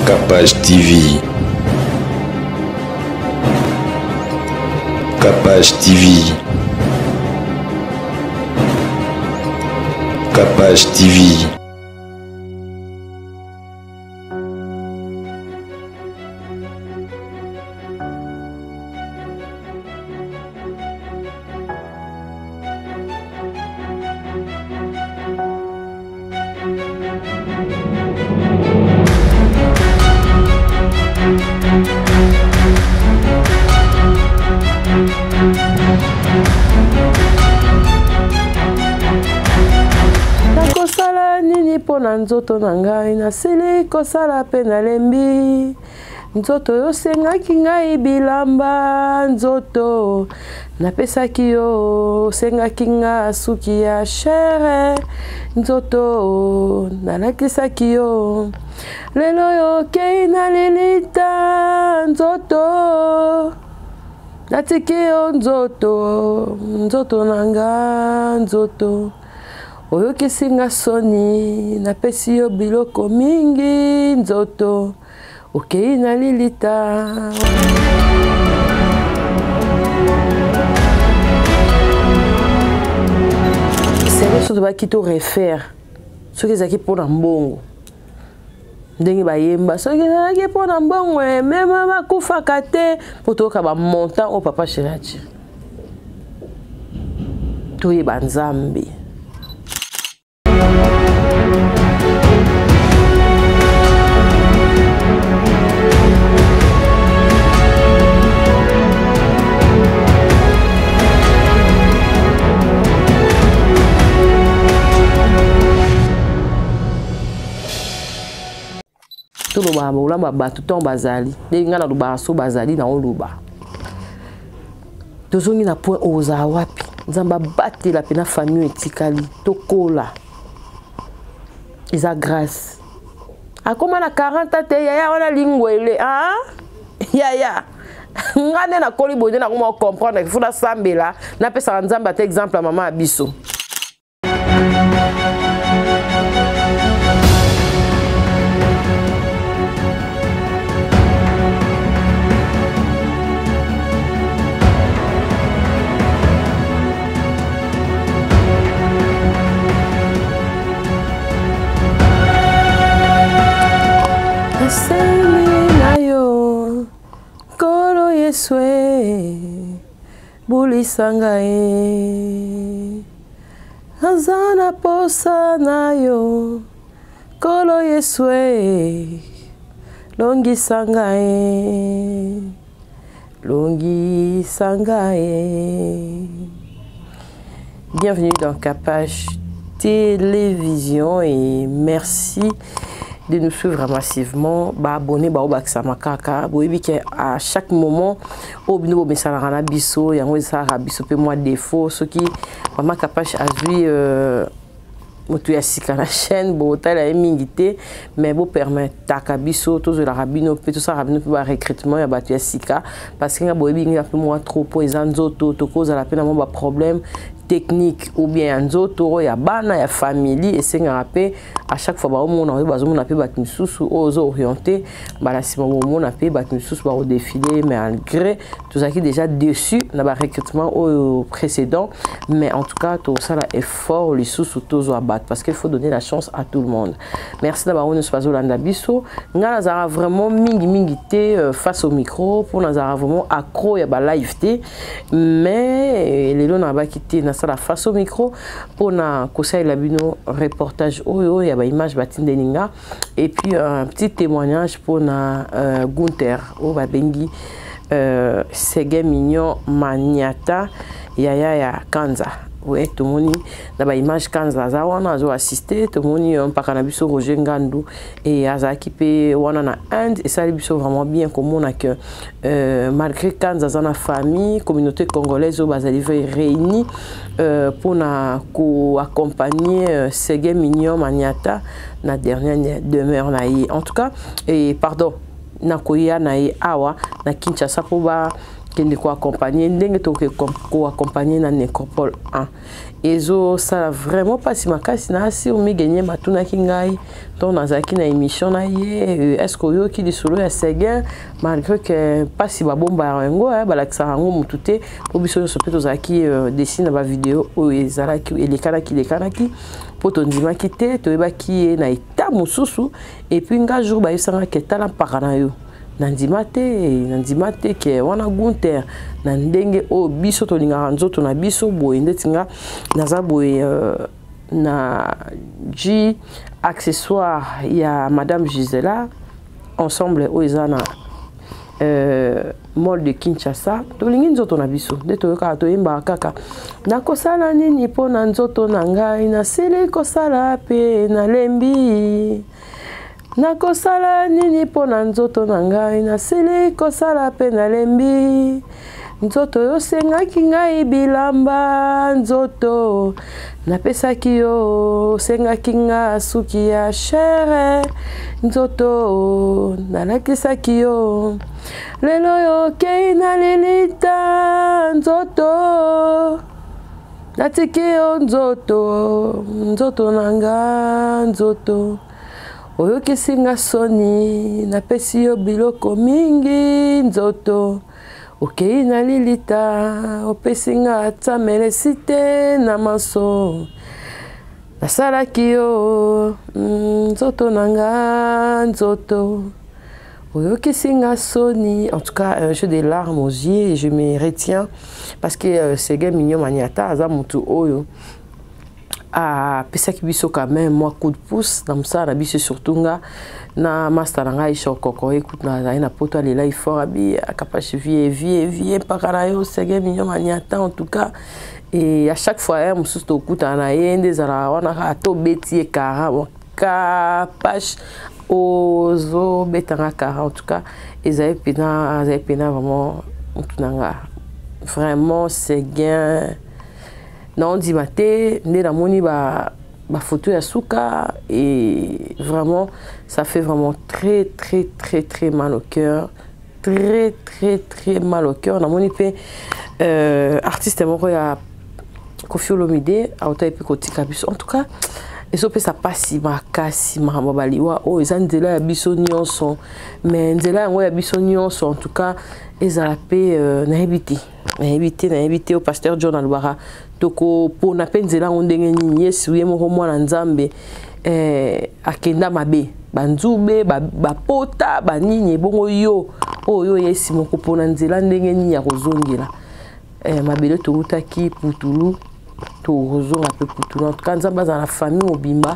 Capage TV. Capage TV. Capage TV. Na nzoto na ngai nasili kosala pe nalembi nzoto yo sengaki ngai bilamba nzoto napesaki yo sengaki nga suki ya chere nzoto nalakisaki yo lelo yo kei na lilita nzoto natiki yo nzoto na nga nzoto oyo kisinga soni napesi yo biloko mingi nzoto okei na lilita sérieux soki baki to refaire soki ezalaki mpona mbongo ndenge bayemba soki ezalaki mpona mbongo meme bakufaka te mpo toyoka bamontant oyo papa Chéri toyeba Nzambe. Tout le monde a battu ton bazali. Les gens ont battu bazali dans le bas. Tous les gens point aux awapi. Zamba battu la pena famille etikali. Tokola. Ils a grâce. A comment la 40 ans yaya on a lingwele hein? Yaya. Ngane na koli boye na comment comprendre qu'il faut la sambela. Na pesa nzamba te exemple à maman abiso. Yeswe bulisanga azana posa nayo kolo Yeswe longisanga Bienvenue dans Capage Télévision et merci de nous suivre massivement, abonner Makaka, à chaque moment au bino message biso yango ça biso pe moi défaut ce qui vraiment Capage a vu moto ya sika la chaîne bo tala emingité mais bo permettre takabiso tous la rabino pe tout ça rabino pe ba recrutement ya batu ya sika parce que nga boyebi nga pe moi trop po ezanzoto to cause la peine ba problème technique ou bien nzoto ya bana ya famille et c'est ngapé à chaque fois ba on a besoin na pe bat misusu aux orientés ba la sima mo na pe bat misusu ba au défilé mais malgré tout ça qui déjà dessus na ba recrutement au précédent mais en tout cas tout ça là effort les sous tous au battre parce qu'il faut donner la chance à tout le monde. Merci d'avoir nous pas Olanda biso nga nazara vraiment mingi face au micro pour nazara vraiment accro ya ba live té mais les lona ba quitter la face au micro pour na conseil la bino reportage oyo ya ba image batinde ninga et puis un petit témoignage pour na Gunther au ba bengi Sege Mignon Maniata ya Kanza. Oui, tout le monde dans la image Kanza zawana zo assisté tout le monde un pas cannabis Roger Ngandou et Azaki pe wana na Inde et ça biso vraiment bien comme on a que malgré Kanza dans la famille communauté congolaise au bazali réunis pour na accompagner Sege Mignon Maniata na dernière demeure na en tout cas et pardon na koya na awa na Kinshasa pour ba kende ko accompagner ndenge to ko accompagner na nécropole 1 ezo ça vraiment pas si makasi na si omi gagner matuna ki ngai to nazaki na émission na ye est-ce que yo ki lisolo ya Seguin malgré que pas si ba bomba yango balakisa yango mutute po biso so peto zaki dessine ba vidéo o ezalaki elekanaki po to ndima kite to ebaki na eta mususu et puis nga jour ba yisanga ke tala pakana yo nandimate ke wana Gunther na ndenge o biso to linga nzoto na biso boye ndetinga naza boye na G accessoire ya Madame Gisela ensemble o ezana mall de Kinshasa to lingi nzoto na biso nde to yoka to yemba kaka nakosala nini po na nzoto na ngai na sele kosala pe na lembi nakosala nini po na nzoto na ngai na sele kosala pe na lembi nzoto yo sengaki ngai bilamba nzoto napesaki yo sengaki nga suki ya chere nzoto nalakisaki yo lelo yo kei na lilita nzoto natiki yo nzoto na nga nzoto oyokisi nga soni napesi yo biloko mingi nzoto okei na lilita opesi nga tsamelesi te na maso nasalaki yo nzoto na nga nzoto oyokisi nga soni. En tout cas j'ai des larmes aux yeux et je me retiens parce que Seguin Mignon Maniata aza mutu oyo a pesaki biso quand même moi coup de pouce na msa na biso surtout nga na master nga isho koko écoute na ina poto alela ifort abi akapache vie pakara yo Seguin Mignon Maniata en tout cas et à chaque fois mususu to kuta na yende zara wana ka to beti kara kapache ozo betanga kara en tout cas ezai pena vraiment mutunanga vraiment Seguin non dit maté né la moni ba photo ya souka et vraiment ça fait vraiment très mal au cœur, très mal au cœur na moni pe artiste moko ya Koffi Olomide auta epi kotika biso en tout cas eso pe ça passe makasi makambo baliwa o eza nzela ya biso nyonso mais nzela yango ya biso nyonso en tout cas ezala pe na éviter au pasteur John Alwara toko po na pe nzela ngo ndenge nini yesu ye moko mwana nzambe akenda mabe banzube bapota banini bongo yo oyo yesi moko po na nzela ndenge nini ya kozongela mabele tokutaki putulu tozonga pe putulu en tout cas nzambe aza na famille mobimba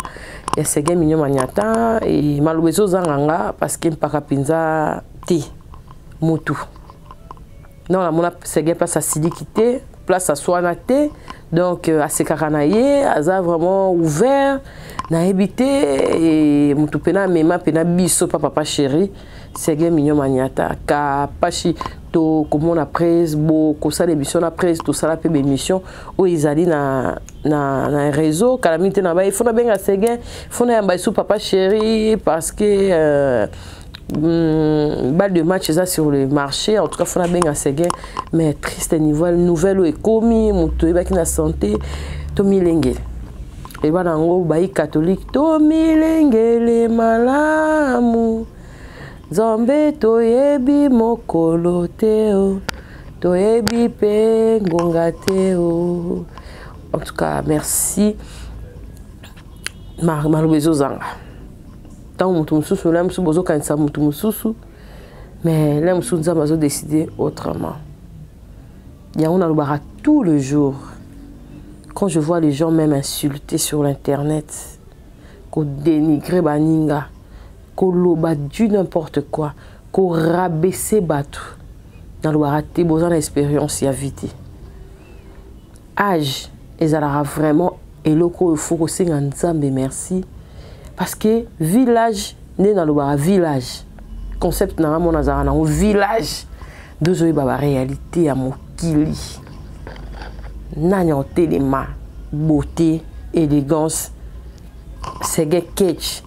ya Seguin Mignon Maniata et maloba ezozanganga parce que mpaka mpenza te motu non la mona Seguin place asiliki te place aswana te donc asekaka na ye aza vraiment ouvert na éviter et mutu pena mema pena biso papa chéri Seguin Mignon Maniata kapashi to komona presse bo kosala émission na presse to sala pe émission o izali na réseau calamité na ba il faut na benga Seguin faut na yamba sou papa chéri parce que balle de match ça sur le marché en tout cas faut na benga Seguin mais triste nouvelle est commis mutu ebaki na santé to milengele et bana ngo bayi catholique to milengele malamu Zombe toyebi mokolo teo, toyebi pe ngonga teo. En tout cas, merci. Malubezo zanga. Tant mutu mususu là musu bozo kanisa mutu mususu, mais là musu nzamba bazo décider autrement. Ya on a le barak tout le jour. Quand je vois les gens même insulter sur l'internet, qu'on dénigrer baninga. Qu'on loba du n'importe quoi, qu'on rabaisse batou dans le baraté, besoin d'expérience et à vite. Âge, et ça aura vraiment et loko il faut aussi un nzambe merci parce que village né dans le bar village concept na mon azara na village deux oyi baba réalité à mokili nanya telema beauté élégance Seguin catch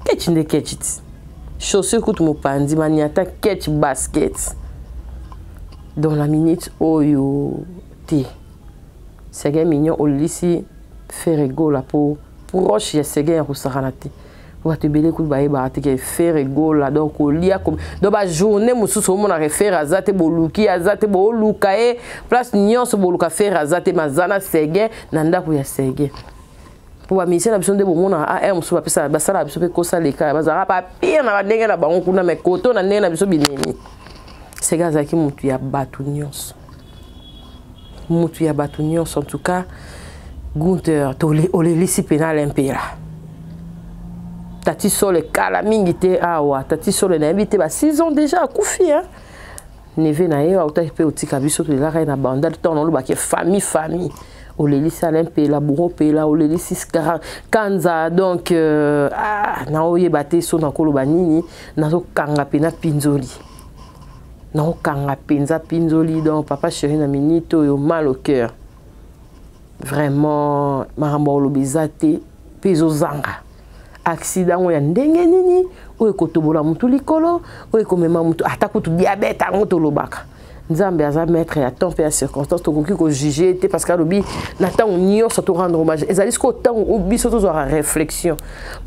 ketch nde ketch chaussure kutu mopandi Maniata ketch basket dans la minute oyo te Sege mignon au lycée faire rigolo pour proche ya Sege Rosaranate on va te belé coup ba te que faire rigolo donc au lia comme dans ba journée mususu on a refaire azate boluki azate boluka e place nyonso boluka faire azate mazana Sege nanda ku ya Sege pour ba mission na biso de bomona a mususu ba pesa ba sala biso pe kosa leka bazara pa pire na ndenge na bango kuna me koto na ndenge na biso binini Sege azaki mutu ya batu nyonso mutu ya batu nyonso en tout cas Gunther olelisi penal impera tati sole kala mingi te awa tati sole na yebite ba 6 ans déjà akufi hein neve na ye auta pe otika biso to la na banda to na loba ke famille olelisi impera buro pela olelisi kanza donc na oyeba te so na koloba nini na zo kanga pena pinzoli na okanga penza pinzoli donc papa chéri na minito yo mal au cœur vraiment marambo lobizate pezo zanga accident ya ndenge nini oyo kotobola mutu likolo oyo komema mutu atakutu diabète angoto lobaka nzambe aza maître ya temps et circonstance to koki ko juger te parce que lobi na temps nyonso to rendre hommage ezali ce que temps biso to zora réflexion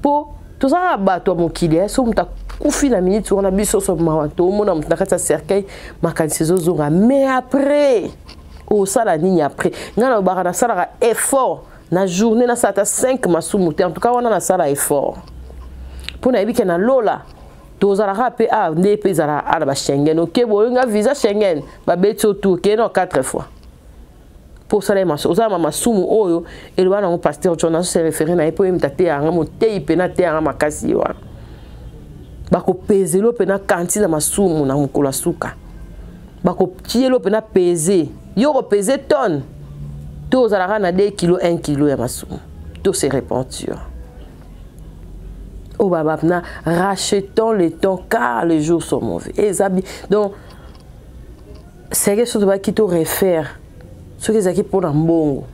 po to za bato mokili so muta kufi na minute on a biso so mawato mona mutu nakata cercueil makanisi zozonga mais après au sala nini après ngana ba na sala effort na journée na sata 5 masumu te en tout cas on a na sala effort pour na ebike na lola tozala rapé a ne pezala ala ba Schengen OK bolinga visa Schengen ba beto tout ke no 4 fois pour ça les maso za mama sumu oyo elwa na pasteur Jonas se référer na epo emtate anga motei pena te anga makasi wa bako pezelo pena kanti na masumu na mukula suka bako tielo pena peser yo repese tonne to zala na 2 kg 1 kg ya masumu to se repentir oh baba na rachetons le temps car les jours sont mauvais et donc c'est quelque chose qui te réfère ce que zaki pour mbongo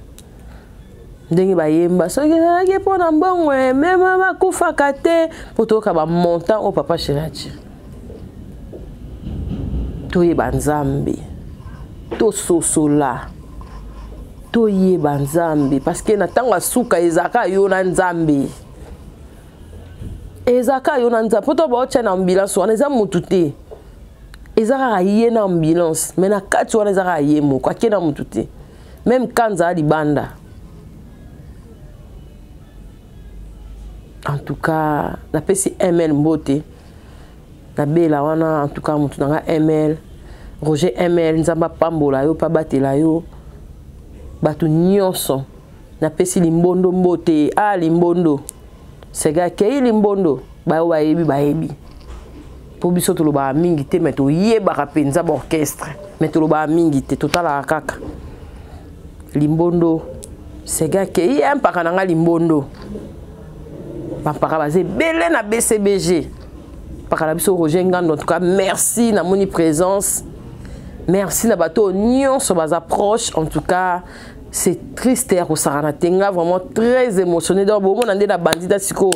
ndenge ba yemba ce que zaki pour mbongo même ba kufa kate pour to ka ba montant au papa chéri to yeba nzambe to sosola to yeba nzambe parce que na tanga suka ezaka yo na nzambe ezaka yo na nzambe poto ba ocha na ambulance wana eza mutu te ezaka ye na ambulance mais na kati wana ezaka ye moko akena mutu te même kanza libanda en tout cas na pesi ML mbote na bela wana en tout cas mutu nanga ML Roger ML nzamba pambola yo pa batela yo batu nyonso na pesi limbondo mbote limbondo sega ke limbondo ba yebi po biso to loba mingi te mais to yeba ka penza ba orchestre mais to loba mingi te totala kaka limbondo sega ke mpaka nanga limbondo mpaka baze belé na BCBG mpaka la biso Roger Ngando en tout cas merci na moni présence. Merci na bateau Nyon sur bas approche. En tout cas, c'est triste au Saranatenga, vraiment très émotionné. Donc, bon, on a des bandits à Siko.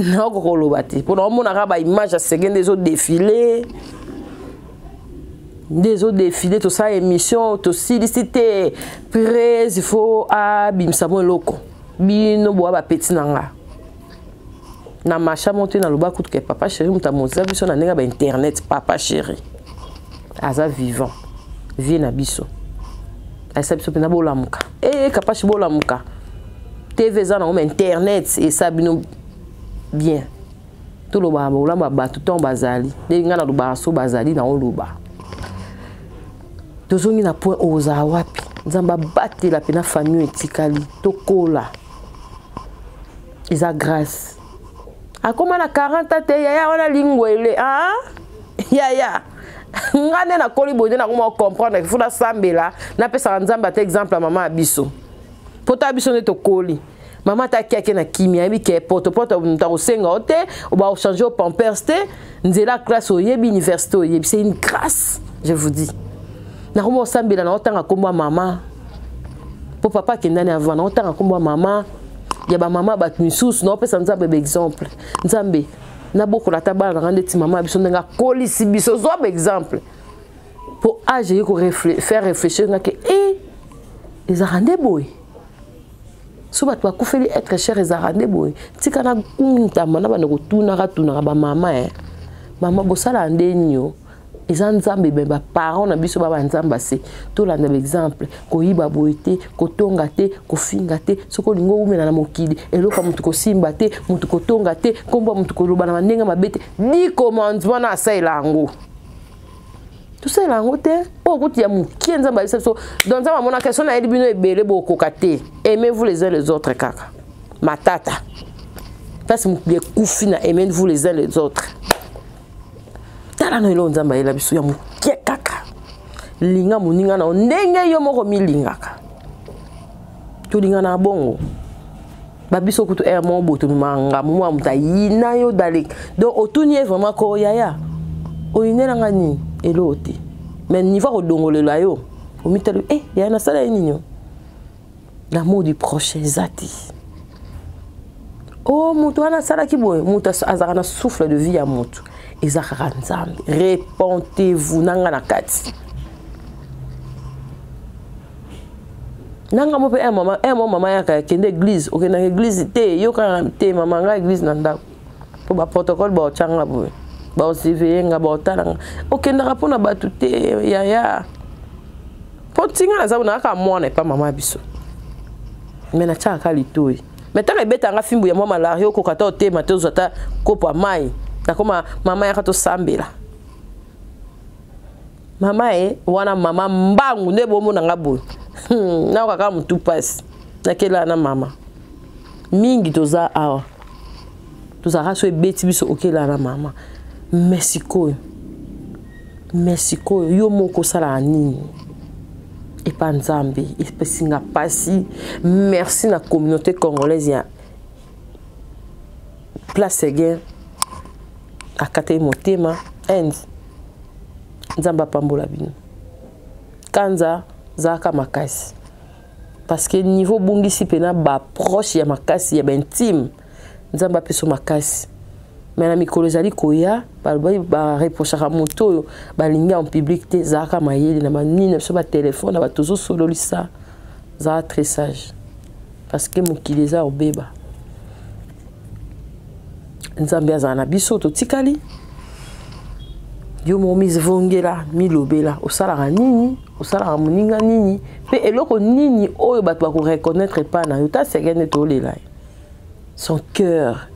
Non, Golobati. Pour le moment, on a une image à seguir des autres défilés. Des autres défilés, tout ça, émission, tout sollicité. Près, il faut à Bimsamo Loko. Bino boa petit nanga. Na macha monté na loba coûte que papa chéri, mta moza biso na nenga ba internet papa chéri. Aza vivant vie na biso asa biso pena bolamuka kapashi bolamuka TV za na internet et ça bino bien tout lo ba olamba ba tout temps bazali ndenga na loba so bazali na oloba tozongi na point oza wapi nzamba batela pena famille etikali tokola isa grâce akoma na 40 te ya wana lingwele ya ngane na koli bonde na comment comprendre qu'il faut la sambela na pesa nzamba ta exemple maman abiso poto abiso ne to koli maman ta kiake na kimia bi ke poto nta osenga ote o ba changer au pampers te nzela classe au yebi université au yebi c'est une grâce je vous dis na comment sambela na otanga komba maman po papa ke ndani avant na otanga komba maman ya ba maman bat misusu na pesa nzamba be exemple nzambe na boko la tabala na ndeti mama biso ndenga kolisi biso zo exemple pour âge faire réfléchir que les arandais boy so bat ba kufeli être cher les arandais boy tika na kunta mana ba no tuna ba mama mama bosala ndenyo eza nzambe ba parents na biso ba nzamba se to la exemple ko yiba boité ko tonga te ko finga te soko lingo umena na mokili eloko mutu ko simba te mutu ko tonga te komba mutu ko loba na ndenga mabete ni commandement na sailango tout ça là ngote o kuti ya mukie nzamba bisa so dans nzamba mona question na elibino ebele boko kate aimez-vous les uns les autres kaka matata parce que kufi na aimez-vous les uns les autres tala no ilo nzamba ela biso ya mukie kaka linga muninga na ndenge yo moko milingaka to linga na bongo babiso kutu mo boto manga mwa mutayina yo dalik donc otuni vraiment ko yaya oyinela ngani eloti mais niveau odongolelo yo omitelo ya na sala nini l'amour du prochain zati mutu wana sala kiboye mutu azaka na souffle de vie ya mutu ezaka nzambe répondez-vous nanga na kati nanga mo pe mama ya ka kende église okenda église te yo ka te mama nga église na ndako po ba protocole ba changa boye ba osivenga ba otalanga okenda rapona batu te yaya potinga na zabu na ka mwana pa mama biso mena chaka litoi metaka ebeta nga fimbu ya mama lario ko kata te matezo zata kopo mai takoma mama ya kato sambela mama wana mama mbangu ne bomo na ngabo na kaka mutu pass nakela na mama mingi toza awa toza raso ebeti biso okela na mama Mexico yo moko sala nini et pas nzambe epesinga pasi merci na communauté congolaise ya place again akate motema and nzamba pambola bino kanza zaka makasi parce que niveau bungisi pena ba proche ya makasi ya ba intime nzamba peso makasi mais na mikolo zali koya ba reprochaka moto ba linga en public te zaka mayeli na manine so ba téléphone ba tozo sololisa za très sage parce que mokiliza obeba nzambe azana biso to tikali yo momise vongela milobela osala nini osala muninga nini pe eloko nini oyo bato ba ko reconnaître pas na yo ta segene to lela son cœur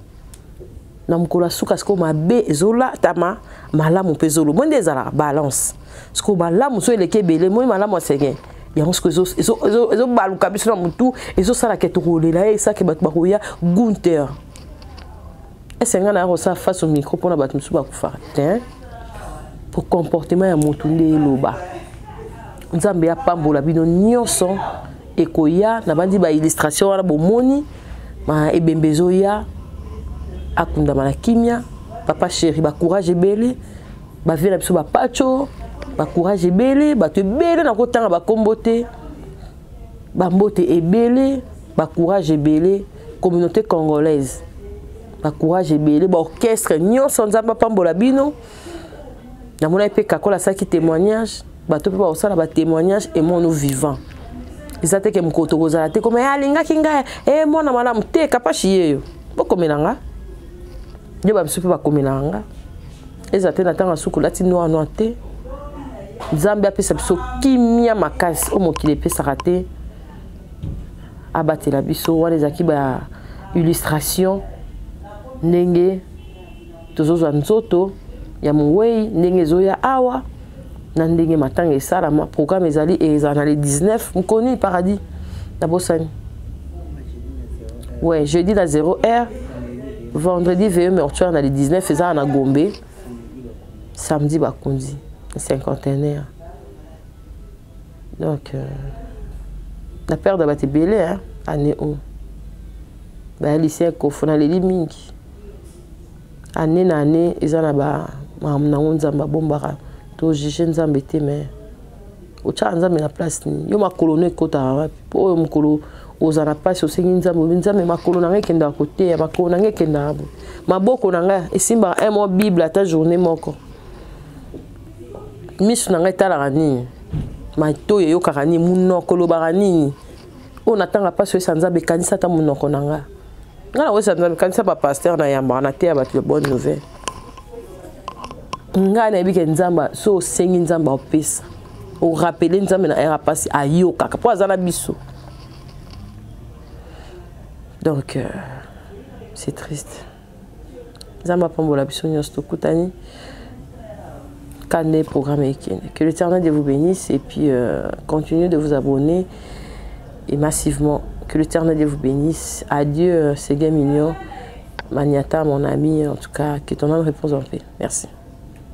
na mkola suka sko mabe ezola tama malamu pezolo mwende ezala balance sko malamu so eleke bele moi malamu asege yango sko ezo baluka biso na mutu ezo sala ke to kolela esa ke bato bakoya gunter esenga na rosa face au micro pona bato musu bakufa te pour comportement ya mutu nde loba nzambe ya pambola bino nyonso ekoya na bandi ba illustration wana bomoni ma ebembezo ya akunda mala kimia papa chéri ba courage ebele ba vela biso ba pacho ba courage ebele ba te ebele na kotanga ba kombote ba mbote ebele ba courage ebele communauté congolaise ba courage ebele ba orchestre nyonso nzamba pambola bino na mona pe kakola saki témoignage ba to pe ba osala ba témoignage et mon nous vivant izate ke mkoto kozala te comme alinga kinga mwana malamu te kapashi yeyo bokomelanga je ba msupe ba komelanga ezate na tanga suku lati noa te nzambe apesa biso kimia makasi o mokile pesa raté abatela biso wana ezaki ba illustration ndenge tozozwa nzoto ya muwei ndenge zoya awa na ndenge matanga esala ma programme ezali ezana le 19 mkoni paradis na bosani ouais jeudi na 0h vendredi veilleux mortuaire na le 19 ezala na Gombe samedi bakundi cinquantenaire donc la perte d'abate belé hein année où ba lycée ko fona le mingi année na année ezana ba na nzamba bombara to jije nzambe te mais o cha nzambe na place ni yo makolo ne kota wapi po mukolo ozana pasi osengi nzambe makolo na ngekenda kote ya makolo na ngekenda abo maboko na nga esimba un mot bible ata journée moko misu na ngai etalaka nini matoyo eyokaka nini munoko olobaka nini oyo natanga mpasi oyesa nzambe ekanisa ata munoko na nga nga na oyesa nzambe ekanisa bapaster na yambaka na te ya bato ya bonne nouvelle ngai nayebi ke nzambe so osengi nzambe aopesa orapele nzambe na era mpasi ayokaka mpo aza na biso donc c'est triste nzambe apambola biso nyonso tokutani Kane programme Ekene. Que l'Éternel Dieu vous bénisse et puis continuez de vous abonner et massivement. Que l'Éternel Dieu vous bénisse. Adieu, Ségué Mignon, Maniata, mon ami. En tout cas, que ton âme repose en paix. Merci.